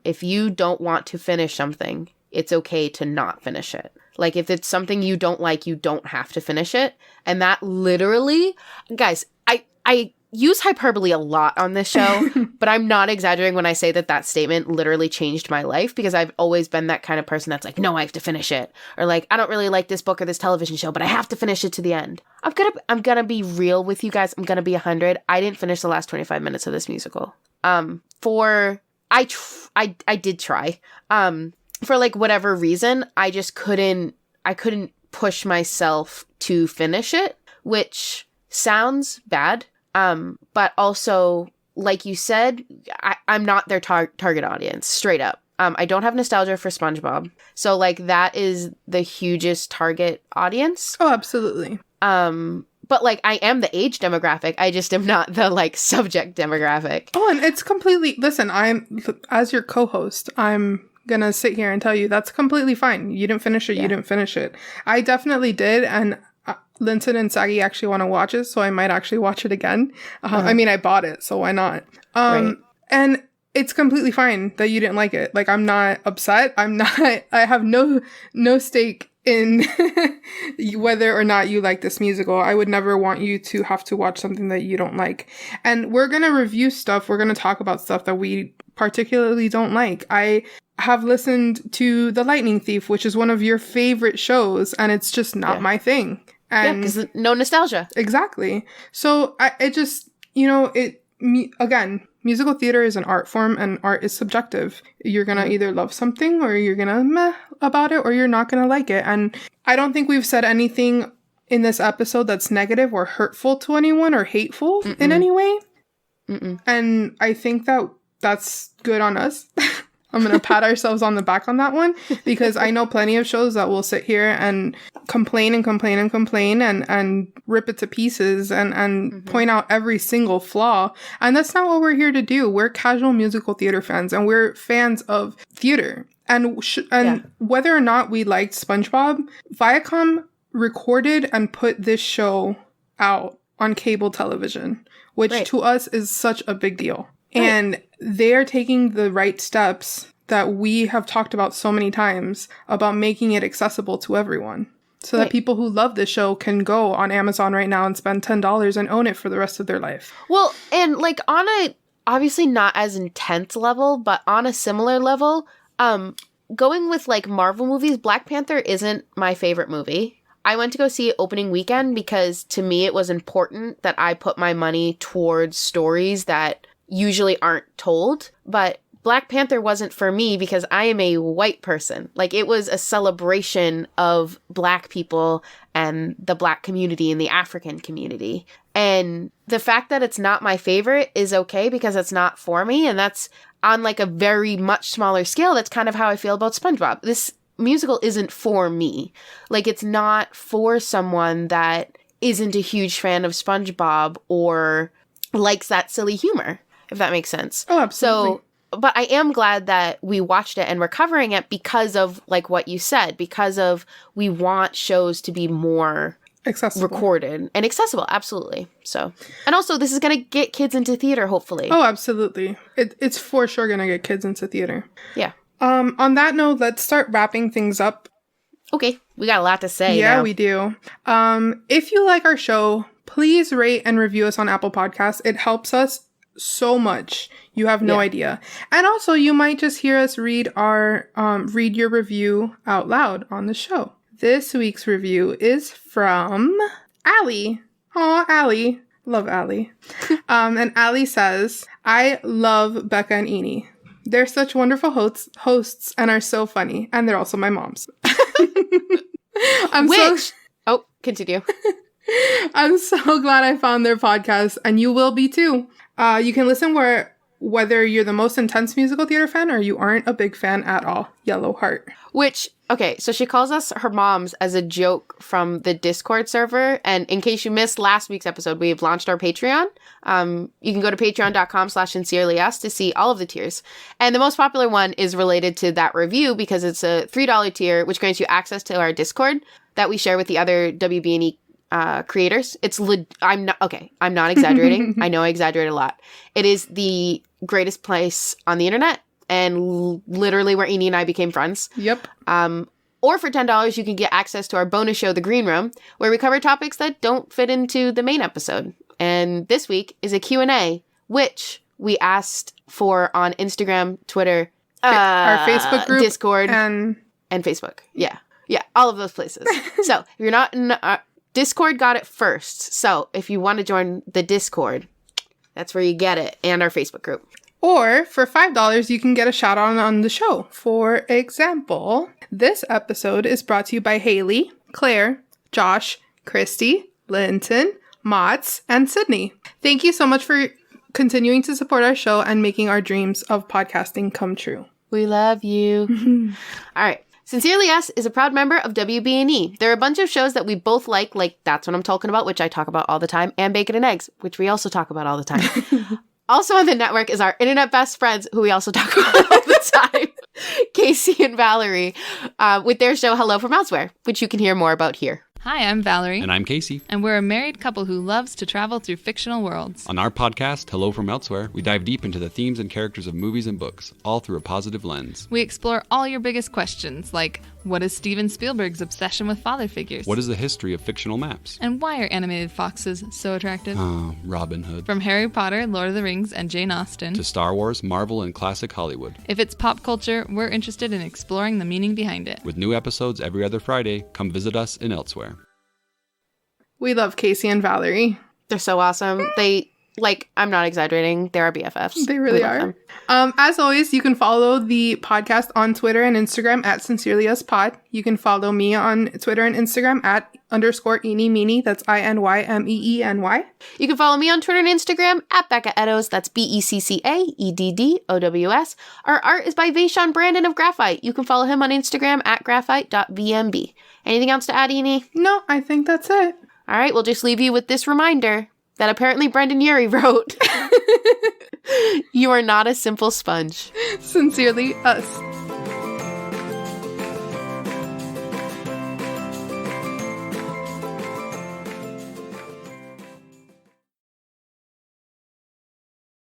if you don't want to finish something, it's okay to not finish it. Like, if it's something you don't like, you don't have to finish it. And that literally, guys, I use hyperbole a lot on this show, but I'm not exaggerating when I say that statement literally changed my life, because I've always been that kind of person that's like, no, I have to finish it. Or like, I don't really like this book or this television show, but I have to finish it to the end. I'm gonna be real with you guys. I'm gonna be 100. I didn't finish the last 25 minutes of this musical. I did try. For like whatever reason, I couldn't push myself to finish it, which sounds bad. But also, like you said, I'm not their target audience, straight up. I don't have nostalgia for SpongeBob. So, like, that is the hugest target audience. Oh, absolutely. But, like, I am the age demographic. I just am not the, like, subject demographic. Oh, and it's completely... Listen, as your co-host, I'm gonna sit here and tell you that's completely fine. You didn't finish it, you didn't finish it. I definitely did, and... Linton and Saggy actually want to watch it, so I might actually watch it again. I mean, I bought it, so why not? Right. And it's completely fine that you didn't like it. Like, I'm not upset. I have no stake in whether or not you like this musical. I would never want you to have to watch something that you don't like. And we're going to review stuff. We're going to talk about stuff that we particularly don't like. I have listened to The Lightning Thief, which is one of your favorite shows, and it's just not my thing. And because no nostalgia. Exactly. So it just, you know, again, musical theater is an art form, and art is subjective. You're going to either love something, or you're going to meh about it, or you're not going to like it. And I don't think we've said anything in this episode that's negative or hurtful to anyone or hateful in any way. And I think that that's good on us. I'm going to pat ourselves on the back on that one, because I know plenty of shows that will sit here and complain and complain and complain and rip it to pieces and point out every single flaw. And that's not what we're here to do. We're casual musical theater fans, and we're fans of theater. And whether or not we liked SpongeBob, Viacom recorded and put this show out on cable television, which to us is such a big deal. Right. And they're taking the right steps that we have talked about so many times about making it accessible to everyone. So that people who love this show can go on Amazon right now and spend $10 and own it for the rest of their life. Well, and like on a, obviously not as intense level, but on a similar level, going with like Marvel movies, Black Panther isn't my favorite movie. I went to go see it opening weekend because to me it was important that I put my money towards stories that usually aren't told. But Black Panther wasn't for me because I am a white person. Like, it was a celebration of Black people and the Black community and the African community. And the fact that it's not my favorite is okay because it's not for me. And that's on like a very much smaller scale. That's kind of how I feel about SpongeBob. This musical isn't for me. Like, it's not for someone that isn't a huge fan of SpongeBob or likes that silly humor, if that makes sense. Oh, absolutely. So, but I am glad that we watched it and we're covering it because of like what you said, because of we want shows to be more accessible, recorded and accessible. Absolutely. So, and also this is going to get kids into theater, hopefully. Oh, absolutely. It's for sure going to get kids into theater. Yeah. On that note, let's start wrapping things up. Okay. We got a lot to say. Yeah, now. we do. If you like our show, please rate and review us on Apple Podcasts. It helps us so much. You have no idea. And also, you might just hear us read your review out loud on the show. This week's review is from Allie. Aw, Allie. Love Allie. And Allie says, I love Becca and Eni. They're such wonderful hosts and are so funny. And they're also my moms. Continue. I'm so glad I found their podcast, and you will be too. You can listen whether you're the most intense musical theater fan or you aren't a big fan at all. Yellow heart. Which, okay, so she calls us her moms as a joke from the Discord server. And in case you missed last week's episode, we've launched our Patreon. You can go to patreon.com/sincerelys to see all of the tiers. And the most popular one is related to that review because it's a $3 tier, which grants you access to our Discord that we share with the other WB&E creators. I'm not exaggerating. I know I exaggerate a lot. It is the greatest place on the internet and literally where Eni and I became friends. Yep. Or for $10, you can get access to our bonus show, The Green Room, where we cover topics that don't fit into the main episode. And this week is a Q&A, which we asked for on Instagram, Twitter, our Facebook group, Discord, and Facebook. Yeah. Yeah. All of those places. So if you're not in Discord got it first. So if you want to join the Discord, that's where you get it, and our Facebook group. Or for $5, you can get a shout out on the show. For example, this episode is brought to you by Haley, Claire, Josh, Christy, Linton, Mats, and Sydney. Thank you so much for continuing to support our show and making our dreams of podcasting come true. We love you. All right. Sincerely Us is a proud member of WB&E. There are a bunch of shows that we both like That's What I'm Talking About, which I talk about all the time, and Bacon and Eggs, which we also talk about all the time. Also on the network is our internet best friends, who we also talk about all the time, Casey and Valerie, with their show Hello from Elsewhere, which you can hear more about here. Hi, I'm Valerie. And I'm Casey. And we're a married couple who loves to travel through fictional worlds. On our podcast, Hello from Elsewhere, we dive deep into the themes and characters of movies and books, all through a positive lens. We explore all your biggest questions, like, what is Steven Spielberg's obsession with father figures? What is the history of fictional maps? And why are animated foxes so attractive? Oh, Robin Hood. From Harry Potter, Lord of the Rings, and Jane Austen. To Star Wars, Marvel, and classic Hollywood. If it's pop culture, we're interested in exploring the meaning behind it. With new episodes every other Friday, come visit us in Elsewhere. We love Casey and Valerie. They're so awesome. They Like, I'm not exaggerating. They're our BFFs. They really are. As always, you can follow the podcast on Twitter and Instagram at SincerelyUsPod. You can follow me on Twitter and Instagram at _Eeny That's INYMEENY. You can follow me on Twitter and Instagram at Becca Eddowes. That's BECCAEDDOWS. Our art is by Vaishon Brandon of Graphite. You can follow him on Instagram at graphite.vmb. Anything else to add, Eeny? No, I think that's it. All right, we'll just leave you with this reminder that apparently Brendan Urie wrote. You are not a simple sponge. Sincerely, us.